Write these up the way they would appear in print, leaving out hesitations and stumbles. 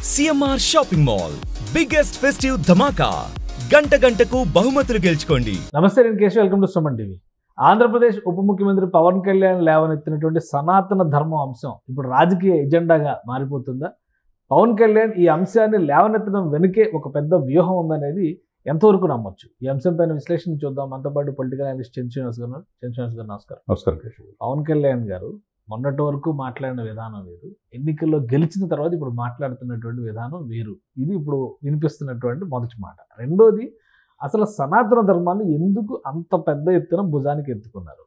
CMR shopping mall biggest festive ధమాకా గంటకు బహుమతులు గెలుచుకోండి. నమస్తే, నేను Keshav. Welcome to Suman TV. Andhra Pradesh ఉప ముఖ్యమంత్రి పవన్ కళ్యాణ్ లేవనెత్తినటువంటి సనాతన ధర్మం అంశం ఇప్పుడు రాజకీయ ఎజెండాగా మారిపోతుందా? పవన్ కళ్యాణ్ ఈ అంశాన్ని లేవనెత్తడం వెనుకే ఒక పెద్ద వ్యూహం ఉందనేది ఎంతవరకు నమ్మొచ్చు? ఈ అంశం పైన విశ్లేషణ చూద్దాం. మనతో పాటు పొలిటికల్ అనలిస్ట్ చంద్రశేఖర్ గారు. చంద్రశేఖర్ గారు నమస్కారం. నమస్కారం కేశవ్. పవన్ కళ్యాణ్ గారు మొన్నటి వరకు మాట్లాడిన విధానం వేరు, ఎన్నికల్లో గెలిచిన తర్వాత ఇప్పుడు మాట్లాడుతున్నటువంటి విధానం వేరు. ఇది ఇప్పుడు వినిపిస్తున్నటువంటి మొదటి మాట. రెండోది, అసలు సనాతన ధర్మాన్ని ఎందుకు అంత పెద్ద ఎత్తున భుజానికి ఎత్తుకున్నారు?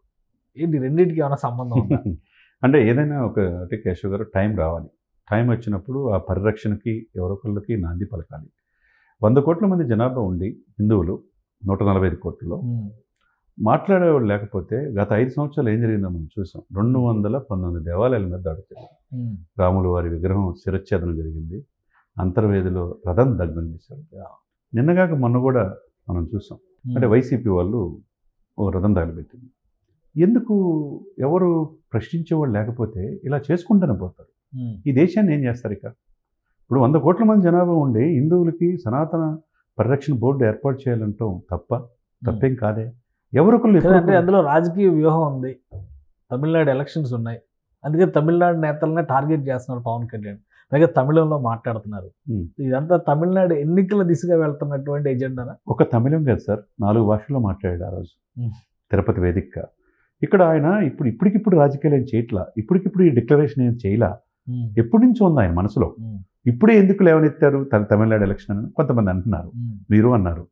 ఏంటి, రెండింటికి ఏమైనా సంబంధం ఉందా? అంటే ఏదైనా ఒకటి కేశవ్ గారు, టైం రావాలి. టైం వచ్చినప్పుడు ఆ పరిరక్షణకి ఎవరొకళ్ళకి నాంది పలకాలి. 100 కోట్ల మంది జనాభా ఉండి హిందువులు 145 కోట్లలో మాట్లాడేవాడు లేకపోతే గత 5 సంవత్సరాలు ఏం జరిగిందో మనం చూసాం. 219 దేవాలయాల మీద దాడి జరిగింది. రాముల వారి విగ్రహం శిరచ్ఛేదనం జరిగింది. అంతర్వేదిలో రథం దగ్ధం చేశారు. నిన్నగాక మొన్న కూడా మనం చూసాం. అంటే వైసీపీ వాళ్ళు ఓ రథం తగలబెట్టింది. ఎందుకు ఎవరు ప్రశ్నించేవాళ్ళు లేకపోతే ఇలా చేసుకుంటూనే పోతారు. ఈ దేశాన్ని ఏం చేస్తారు? ఇక ఇప్పుడు 100 కోట్ల మంది జనాభా ఉండి హిందువులకి సనాతన పరిరక్షణ బోర్డు ఏర్పాటు చేయాలంటాం తప్పేం కాదే. ఎవరొకళ్ళు అంటే అందులో రాజకీయ వ్యూహం ఉంది. తమిళనాడు ఎలక్షన్స్ ఉన్నాయి, అందుకే తమిళనాడు నేతలనే టార్గెట్ చేస్తున్నారు పవన్ కళ్యాణ్. పైగా తమిళంలో మాట్లాడుతున్నారు. ఇదంతా తమిళనాడు ఎన్నికల దిశగా వెళ్తున్నటువంటి ఎజెండానా? ఒక తమిళం కాదు సార్, 4 భాషల్లో మాట్లాడాడు ఆ రోజు తిరుపతి వేదికగా. ఇక్కడ ఆయన ఇప్పటికిప్పుడు రాజకీయాలు ఏం చేయట్లా, ఇప్పటికిప్పుడు ఈ డిక్లరేషన్ ఏం చేయలా. ఎప్పటి నుంచో ఉంది ఆయన మనసులో. ఇప్పుడే ఎందుకు లేవనెత్తారు తమిళనాడు ఎలక్షన్ అని కొంతమంది అంటున్నారు, మీరు అన్నారు.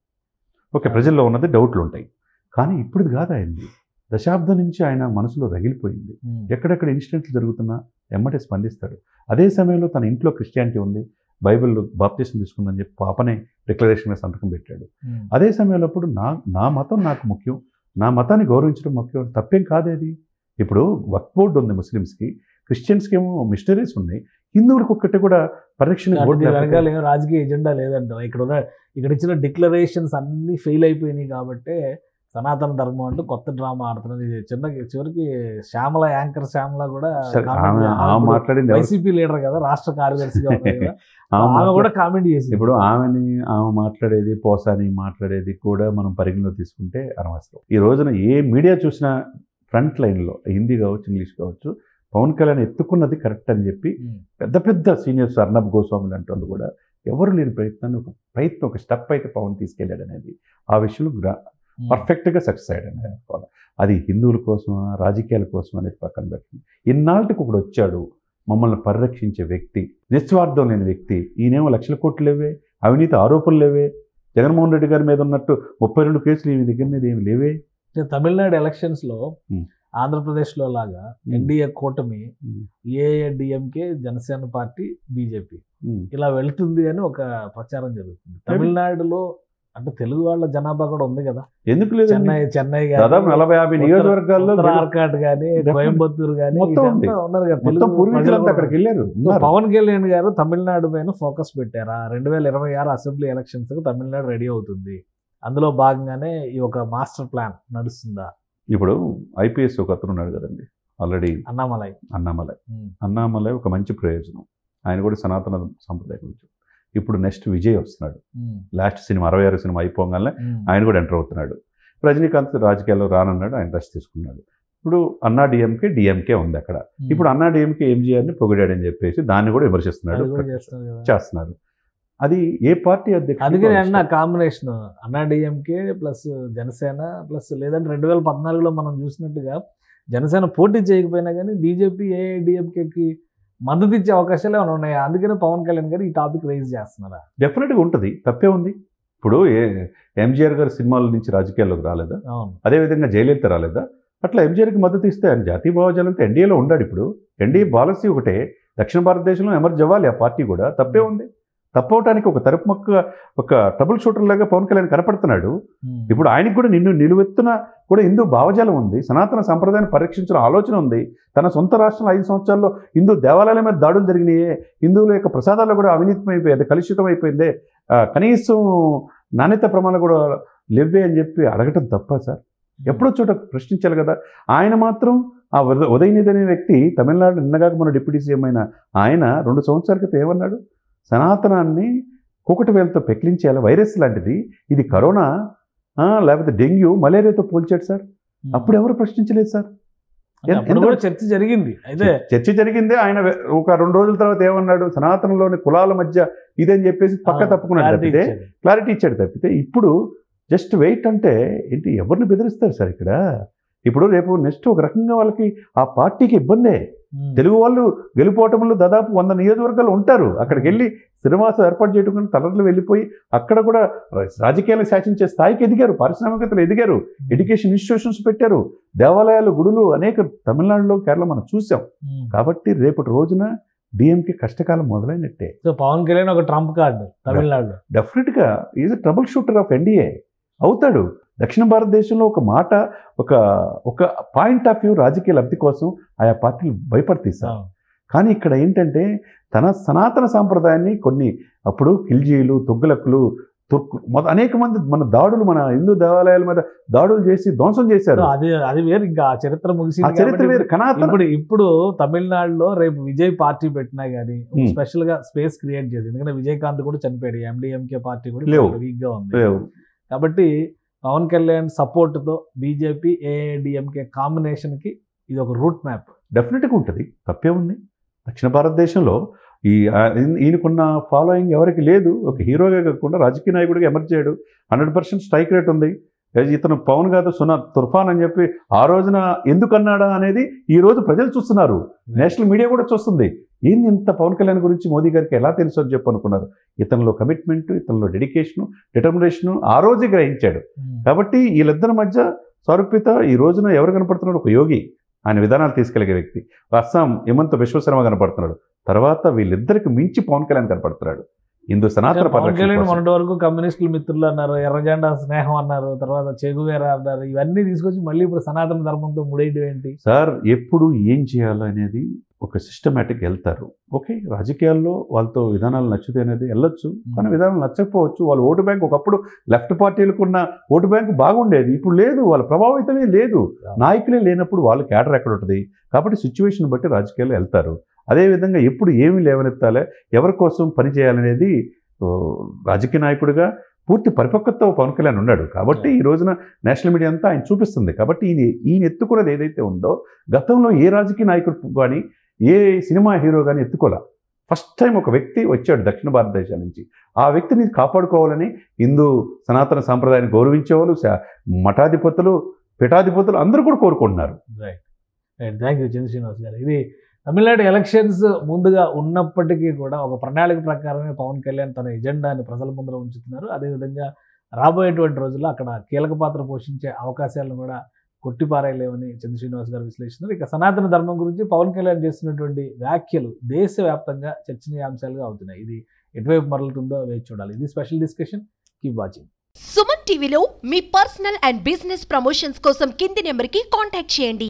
ఓకే, ప్రజల్లో ఉన్నది డౌట్లు ఉంటాయి, కానీ ఇప్పుడు కాదు. అయింది దశాబ్దం నుంచి ఆయన మనసులో రగిలిపోయింది. ఎక్కడెక్కడ ఇన్సిడెంట్లు జరుగుతున్నా ఎమ్మటే స్పందిస్తాడు. అదే సమయంలో తన ఇంట్లో క్రిస్టియానిటీ ఉంది, బైబిల్లో బాప్టిజం తీసుకుందని చెప్పి పాపనే డిక్లరేషన్ మీద సంతకం పెట్టాడు. అదే సమయంలో అప్పుడు నా మతం నాకు ముఖ్యం, నా మతాన్ని గౌరవించడం ముఖ్యం, తప్పేం కాదేది. ఇప్పుడు వక్ఫ్ బోర్డు ఉంది ముస్లిమ్స్కి, క్రిస్టియన్స్కి ఏమో మిషనరీస్ ఉన్నాయి, హిందువులకు ఒక్కటి కూడా పరిరక్షణ బోర్డు. రాజకీయ ఎజెండా లేదంటారా? ఇక్కడ ఇచ్చిన డిక్లరేషన్స్ అన్ని ఫెయిల్ అయిపోయినాయి కాబట్టి సనాతన ధర్మం అంటూ కొత్త డ్రామా ఆడుతున్నది. చివరికి శ్యామల, యాంకర్ శ్యామల కూడా మాట్లాడింది, వైసీపీ లీడర్ కదా, రాష్ట్ర కార్యదర్శిగా ఆమె కూడా కామెంట్ చేసింది. ఇప్పుడు ఆమె మాట్లాడేది, పోసాని మాట్లాడేది కూడా మనం పరిగణలో తీసుకుంటే అనవసరం. ఈ రోజున ఏ మీడియా చూసినా ఫ్రంట్ లైన్లో హిందీ కావచ్చు, ఇంగ్లీష్ కావచ్చు, పవన్ కళ్యాణ్ ఎత్తుకున్నది కరెక్ట్ అని చెప్పి పెద్ద సీనియర్స్ అర్నబ్ గోస్వామి లాంటి వాళ్ళు కూడా ఎవరు లేని ప్రయత్నం ఒక స్టెప్ అయితే పవన్ తీసుకెళ్ళాడు అనేది ఆ విషయంలో పర్ఫెక్ట్గా సక్సెస్ అయ్యాడని అనుకోవాలి. అది హిందువుల కోసమా రాజకీయాల కోసం అనేది పక్కన పెట్టండి. ఇన్నాళ్ళకి ఇప్పుడు వచ్చాడు మమ్మల్ని పరిరక్షించే వ్యక్తి, నిస్వార్థం లేని వ్యక్తి. ఈయనేమో లక్షల కోట్లు లేవే, అవినీతి ఆరోపణలు లేవే, జగన్మోహన్ రెడ్డి గారి మీద ఉన్నట్టు 32 కేసులు ఈ దగ్గర మీద ఏమి లేవే. తమిళనాడు ఎలక్షన్స్లో ఆంధ్రప్రదేశ్లో లాగా ఎన్డీఏ కూటమి ఏఐఏడిఎంకే, జనసేన పార్టీ, బీజేపీ ఇలా వెళ్తుంది అని ఒక ప్రచారం జరుగుతుంది. తమిళనాడులో అంటే తెలుగు వాళ్ళ జనాభా కూడా ఉంది కదా, ఎందుకు లేదు? చెన్నై దాదాపు 40-50 నియోజకవర్గాల్లో ఆర్కాడ్ కానీ, కోయంబత్తూరు కానీ ఉన్నారు కదా, అక్కడికి వెళ్ళారు. పవన్ కళ్యాణ్ గారు తమిళనాడు పైన ఫోకస్ పెట్టారా? 2026 అసెంబ్లీ ఎలక్షన్స్ కు తమిళనాడు రెడీ అవుతుంది, అందులో భాగంగానే ఈ ఒక మాస్టర్ ప్లాన్ నడుస్తుందా? ఇప్పుడు ఐపీఎస్ ఒక అతను ఉన్నాడు కదండి ఆల్రెడీ, అన్నామలై ఒక మంచి ప్రయోజనం. ఆయన కూడా సనాతన సంప్రదాయం గురించి. ఇప్పుడు నెక్స్ట్ విజయ్ వస్తున్నాడు, లాస్ట్ సినిమా 66 సినిమా అయిపోగానే ఆయన కూడా ఎంటర్ అవుతున్నాడు. రజనీకాంత్ రాజకీయాల్లో రానన్నాడు, ఆయన రెస్ట్ తీసుకున్నాడు. ఇప్పుడు అన్నా డిఎంకే ఉంది అక్కడ. ఇప్పుడు అన్నా డిఎంకే ఎంజీఆర్ని పొగిడాడని చెప్పేసి దాన్ని కూడా విమర్శిస్తున్నాడు, చేస్తున్నారు. అది ఏ పార్టీ అధ్యక్షుడు? అందుకని అన్న కాంబినేషన్ అన్నా డిఎంకే ప్లస్ జనసేన ప్లస్, లేదంటే 2014లో మనం చూసినట్టుగా జనసేన పోటీ చేయకపోయినా కానీ బీజేపీ ఏఐడిఎంకేకి మద్దతు ఇచ్చే అవకాశాలు ఏమైనా ఉన్నాయా? అందుకనే పవన్ కళ్యాణ్ గారు ఈ టాపిక్ రైజ్ చేస్తున్నారా? డెఫినెట్గా ఉంటుంది, తప్పే ఉంది. ఇప్పుడు ఎంజీఆర్ గారు సినిమాల నుంచి రాజకీయాల్లోకి రాలేదా? అదేవిధంగా జయలలిత రాలేదా? అట్లా ఎంజీఆర్కి మద్దతు ఇస్తే ఆయన జాతీయ భావజాలంతో ఎన్డీఏలో ఉన్నాడు. ఇప్పుడు ఎన్డీఏ పాలసీ ఒకటే, దక్షిణ భారతదేశంలో ఎమర్జ్ అవ్వాలి ఆ పార్టీ కూడా, తప్పే ఉంది. తప్పవటానికి ఒక ఒక ట్రబుల్ షూటర్ లాగా పవన్ కళ్యాణ్ కనపడుతున్నాడు. ఇప్పుడు ఆయనకు కూడా నిలువెత్తున కూడా హిందూ భావజాలం ఉంది, సనాతన సంప్రదాయాన్ని పరీక్షించిన ఆలోచన ఉంది. తన సొంత రాష్ట్రంలో 5 సంవత్సరాల్లో హిందూ దేవాలయాల మీద దాడులు జరిగినాయే, హిందువుల యొక్క ప్రసాదాల్లో కూడా అవినీతం అయిపోయింది, కలుషితం అయిపోయిందే, కనీసం నాణ్యత ప్రమాణాలు కూడా లేవే అని చెప్పి అడగటం తప్ప సార్? ఎప్పుడో చోట ప్రశ్నించాలి కదా. ఆయన మాత్రం ఆ ఉదయనిధి అనే వ్యక్తి తమిళనాడు నిన్నగాక మన డిప్యూటీ సీఎం అయిన ఆయన 2 సంవత్సరాల క్రితం ఏమన్నాడు? సనాతనాన్ని కూకటి వేలతో పెకిలించేయాలి. వైరస్ లాంటిది ఇది, కరోనా లేకపోతే డెంగ్యూ మలేరియాతో పోల్చాడు సార్. అప్పుడు ఎవరు ప్రశ్నించలేదు సార్. చర్చ జరిగింది. అయితే చర్చ జరిగింది. ఆయన ఒక 2 రోజుల తర్వాత ఏమన్నాడు, సనాతనంలోని కులాల మధ్య ఇదని చెప్పేసి పక్క తప్పుకున్నాడు తప్పితే, క్లారిటీ ఇచ్చాడు తప్పితే. ఇప్పుడు జస్ట్ వెయిట్ అంటే ఏంటి, ఎవరిని బెదిరిస్తారు సార్ ఇక్కడ? ఇప్పుడు రేపు నెక్స్ట్ ఒక రకంగా వాళ్ళకి ఆ పార్టీకి ఇబ్బందే. తెలుగు వాళ్ళు గెలుపోవటంలో దాదాపు 100 నియోజకవర్గాలు ఉంటారు. అక్కడికి వెళ్ళి శ్రీనివాసం ఏర్పాటు చేయడం కానీ తలర్లు వెళ్ళిపోయి అక్కడ కూడా రాజకీయాలు శాసించే స్థాయికి ఎదిగారు, పారిశ్రామికతలు ఎదిగారు, ఎడ్యుకేషన్ ఇన్స్టిట్యూషన్స్ పెట్టారు, దేవాలయాలు, గుడులు అనేక తమిళనాడులో, కేరళ మనం చూసాం. కాబట్టి రేపటి రోజున డిఎంకే కష్టకాలం మొదలైనట్టే. సో పవన్ కళ్యాణ్ ఒక ట్రంప్ కార్డు తమిళనాడు. డెఫినెట్గా is trouble shooter of NDA అవుతాడు. దక్షిణ భారతదేశంలో ఒక మాట, ఒక పాయింట్ ఆఫ్ వ్యూ రాజకీయ లబ్ధి కోసం ఆయా పార్టీలు భయపడతాయి సార్. కానీ ఇక్కడ ఏంటంటే తన సనాతన సాంప్రదాయాన్ని కొన్ని అప్పుడు ఖిల్జీలు, తుగ్లకులు, తుర్కు అనేక మంది మన దాడులు, మన హిందూ దేవాలయాల మీద దాడులు చేసి ధ్వంసం చేశారు. అది వేరు, ఇంకా చరిత్ర ముగిసింది. చరిత్ర వేరు. ఇప్పుడు తమిళనాడులో రేపు విజయ్ పార్టీ పెట్టినా గానీ స్పెషల్ గా స్పేస్ క్రియేట్ చేసి, ఎందుకంటే విజయకాంత్ కూడా చనిపోయాడు, ఎండిఎంకే పార్టీ కూడా వీక్ గా ఉంది. కాబట్టి పవన్ కళ్యాణ్ సపోర్ట్తో బీజేపీ ఏఐడిఎంకే కాంబినేషన్కి ఇది ఒక రూట్ మ్యాప్. డెఫినెట్గా ఉంటుంది, తప్పే ఉంది. దక్షిణ భారతదేశంలో ఈయనకున్న ఫాలోయింగ్ ఎవరికి లేదు. ఒక హీరోగా కాకుండా రాజకీయ నాయకుడిగా ఎమర్జ్ చేయడు. 100% స్ట్రైక్ రేట్ ఉంది. ఇతను పవన్ కాదు తుర్ఫాన్ అని చెప్పి ఆ రోజున ఎందుకన్నాడా అనేది ఈ రోజు ప్రజలు చూస్తున్నారు, నేషనల్ మీడియా కూడా చూస్తుంది. ఏంది ఇంత పవన్ కళ్యాణ్ గురించి మోదీ గారికి ఎలా తెలుసు అని చెప్పి అనుకున్నారు. ఇతనిలో కమిట్మెంట్, ఇతనిలో డెడికేషను, డిటర్మినేషను ఆ రోజే గ్రహించాడు. కాబట్టి వీళ్ళిద్దరి మధ్య సారూప్యత ఈ రోజున ఎవరు కనపడుతున్నాడు? ఒక యోగి, ఆయన విధానాలు తీసుకెళ్లే వ్యక్తి. అస్సాం హిమంత విశ్వశర్మ కనపడుతున్నాడు. తర్వాత వీళ్ళిద్దరికి మించి పవన్ కళ్యాణ్ కనపడుతున్నాడు. హిందూ సనాతన పవన్ కళ్యాణ్ మొన్నటి వరకు కమ్యూనిస్టుల మిత్రులు అన్నారు, ఎర్రజెండా స్నేహం అన్నారు, తర్వాత చెగువేరా అన్నారు. ఇవన్నీ తీసుకొచ్చి మళ్ళీ ఇప్పుడు సనాతన ధర్మంతో ముడేయడం ఏంటి సార్? ఎప్పుడు ఏం చేయాలో అనేది ఒక సిస్టమేటిక్ వెళ్తారు. ఓకే, రాజకీయాల్లో వాళ్ళతో విధానాలు నచ్చుతాయి అనేది వెళ్ళొచ్చు, కానీ విధానాలు నచ్చకపోవచ్చు. వాళ్ళ ఓటు బ్యాంక్ ఒకప్పుడు లెఫ్ట్ పార్టీలకు ఉన్న ఓటు బ్యాంక్ బాగుండేది, ఇప్పుడు లేదు. వాళ్ళ ప్రభావితమే లేదు. నాయకులే లేనప్పుడు వాళ్ళ క్యాడర్ ఎక్కడ ఉంటుంది? కాబట్టి సిచ్యువేషన్ బట్టి రాజకీయాల్లో వెళ్తారు. అదేవిధంగా ఎప్పుడు ఏమి లేవనెత్తాలి, ఎవరి కోసం పని చేయాలనేది రాజకీయ నాయకుడిగా పూర్తి పరిపక్వత పవన్ కళ్యాణ్ ఉన్నాడు. కాబట్టి ఈ రోజున నేషనల్ మీడియా అంతా ఆయన చూపిస్తుంది. కాబట్టి ఈయన ఎత్తుకున్నది ఏదైతే ఉందో, గతంలో ఏ రాజకీయ నాయకుడు కానీ ఏ సినిమా హీరో కానీ ఎత్తుకోలే. ఫస్ట్ టైం ఒక వ్యక్తి వచ్చాడు దక్షిణ భారతదేశం నుంచి. ఆ వ్యక్తిని కాపాడుకోవాలని హిందూ సనాతన సాంప్రదాయాన్ని గౌరవించేవాళ్ళు, మఠాధిపతులు, పీఠాధిపతులు అందరూ కూడా కోరుకుంటున్నారు. రైట్ రైట్ థ్యాంక్ యూ చంద్ర శ్రీనివాస్ గారు. ఇది తమిళనాడు ఎలక్షన్స్ ముందుగా ఉన్నప్పటికీ కూడా ఒక ప్రణాళిక ప్రకారమే పవన్ కళ్యాణ్ తన ఎజెండాని ప్రజల ముందర ఉంచుతున్నారు. అదేవిధంగా రాబోయేటువంటి రోజుల్లో అక్కడ కీలక పాత్ర పోషించే అవకాశాలను కూడా కొట్టిపారేయలేవని చంద్ర శ్రీనివాస్ గారు విశ్లేషిస్తున్నారు. ఇక సనాతన ధర్మం గురించి పవన్ కళ్యాణ్ చేస్తున్నటువంటి వ్యాఖ్యలు దేశవ్యాప్తంగా చర్చనీయాంశాలుగా అవుతున్నాయి. ఇది ఎటువైపు మరలుతుందో వేచి చూడాలి. ఇది special discussion. Keep watching. Suman టీవీలో మీ పర్సనల్ అండ్ బిజినెస్ ప్రమోషన్స్ కోసం కింది నెంబర్కి కాంటాక్ట్ చేయండి.